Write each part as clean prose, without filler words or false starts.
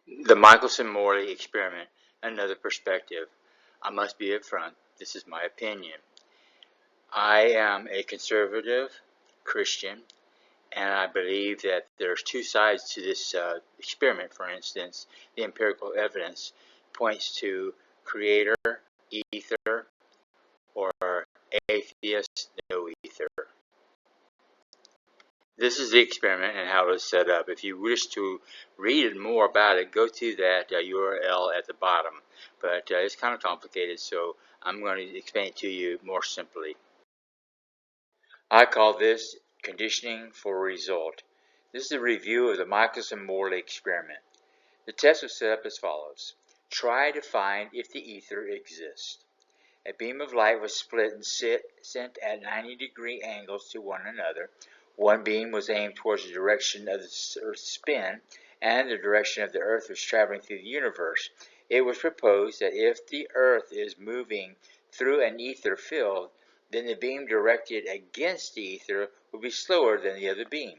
The Michelson Morley Experiment, another perspective. I must be upfront, this is my opinion. I am a conservative Christian, and I believe that there's two sides to this experiment. For instance, the empirical evidence points to creator, ether, or atheist, no ether. This is the experiment and how it was set up. If you wish to read more about it, go to that URL at the bottom. But it's kind of complicated, so I'm going to explain it to you more simply. I call this conditioning for a result. This is a review of the Michelson Morley Experiment. The test was set up as follows. Try to find if the ether exists. A beam of light was split and sent at 90-degree angles to one another. One beam was aimed towards the direction of the Earth's spin, and the direction of the Earth was traveling through the universe. It was proposed that if the Earth is moving through an ether field, then the beam directed against the ether would be slower than the other beam.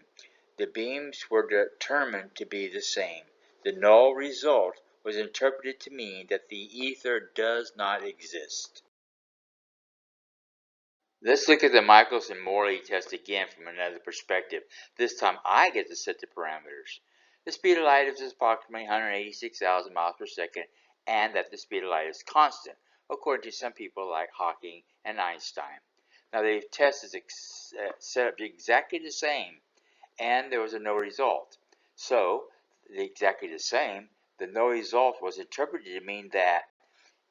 The beams were determined to be the same. The null result was interpreted to mean that the ether does not exist. Let's look at the Michelson Morley test again from another perspective. This time I get to set the parameters. The speed of light is approximately 186,000 miles per second, and that the speed of light is constant, according to some people like Hawking and Einstein. Now the test is set up exactly the same, and there was a no result. So, exactly the same, the no result was interpreted to mean that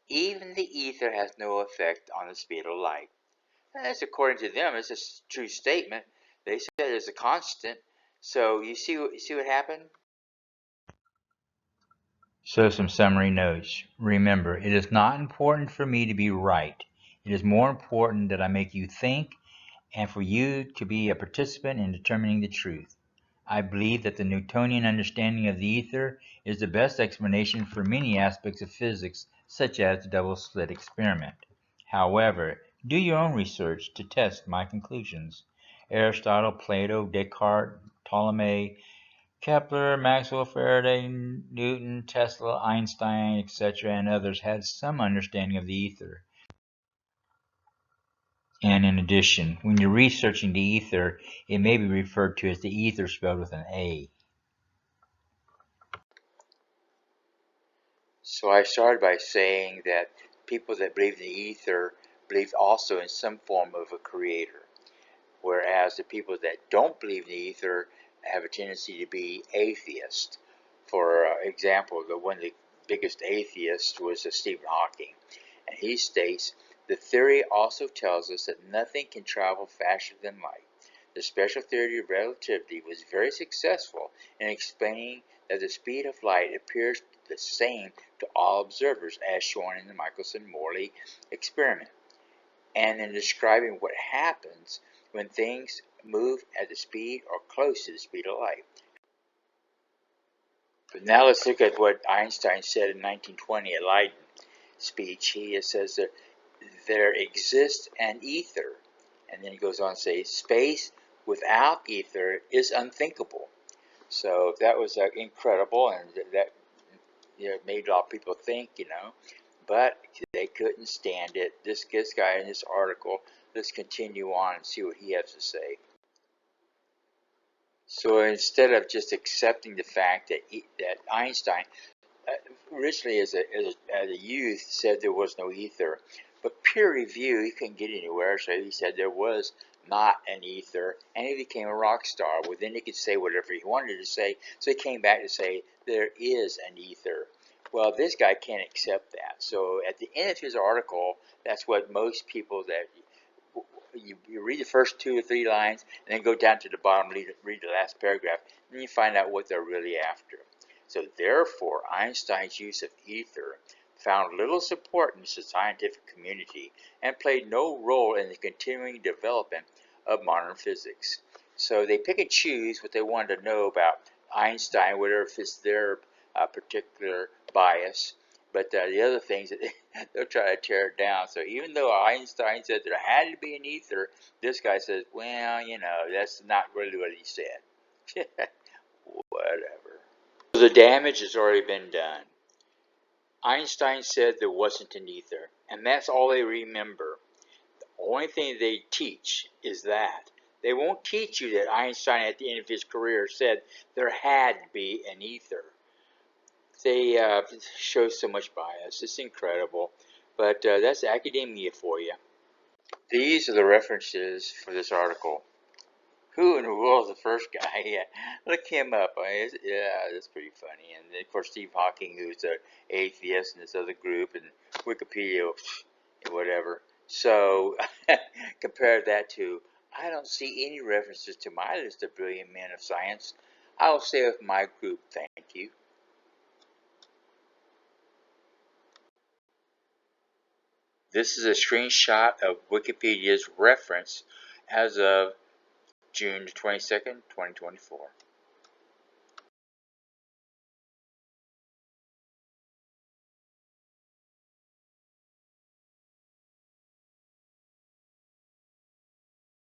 even the ether has no effect on the speed of light. That's according to them. It's a true statement. They said it's a constant. So you see what happened? So some summary notes. Remember, it is not important for me to be right. It is more important that I make you think and for you to be a participant in determining the truth. I believe that the Newtonian understanding of the ether is the best explanation for many aspects of physics, such as the double-slit experiment. However, do your own research to test my conclusions. Aristotle, Plato, Descartes, Ptolemy, Kepler, Maxwell, Faraday, Newton, Tesla, Einstein, etc., and others had some understanding of the ether. And in addition, when you're researching the ether, it may be referred to as the ether spelled with an A. So I started by saying that people that believe in the ether believe also in some form of a creator, whereas the people that don't believe in the ether have a tendency to be atheist. For example, one of the biggest atheists was Stephen Hawking, and he states, the theory also tells us that nothing can travel faster than light. The special theory of relativity was very successful in explaining that the speed of light appears the same to all observers, as shown in the Michelson Morley experiment, and in describing what happens when things move at the speed or close to the speed of light. But now let's look at what Einstein said in 1920 at Leiden speech. He says that there exists an ether, and then he goes on to say space without ether is unthinkable. So that was incredible, and that made a lot of people think, but they couldn't stand it. This guy in this article, let's continue on and see what he has to say. So instead of just accepting the fact that Einstein originally as a youth said there was no ether, but peer review, he couldn't get anywhere, so he said there was not an ether, and he became a rock star. Well, then he could say whatever he wanted to say, so he came back to say there is an ether. Well, this guy can't accept that. So at the end of his article, that's what most people that you read the first 2 or 3 lines, and then go down to the bottom, read the last paragraph, and then you find out what they're really after. So therefore, Einstein's use of ether found little support in the scientific community and played no role in the continuing development of modern physics. So they pick and choose what they wanted to know about Einstein, whatever fits their particular bias. But the other things, they'll try to tear it down. So even though Einstein said there had to be an ether, this guy says, well, that's not really what he said. Whatever. The damage has already been done. Einstein said there wasn't an ether, and that's all they remember. The only thing they teach is that. They won't teach you that Einstein at the end of his career said there had to be an ether. They show so much bias. It's incredible. But that's academia for you. These are the references for this article. Who in the world is the first guy? Yeah, look him up. Yeah, that's pretty funny. And then, of course, Steve Hawking, who's an atheist in this other group, and Wikipedia, whatever. So compare that to, I don't see any references to my list of brilliant men of science. I'll stay with my group, thank you. This is a screenshot of Wikipedia's reference as of June 22nd, 2024.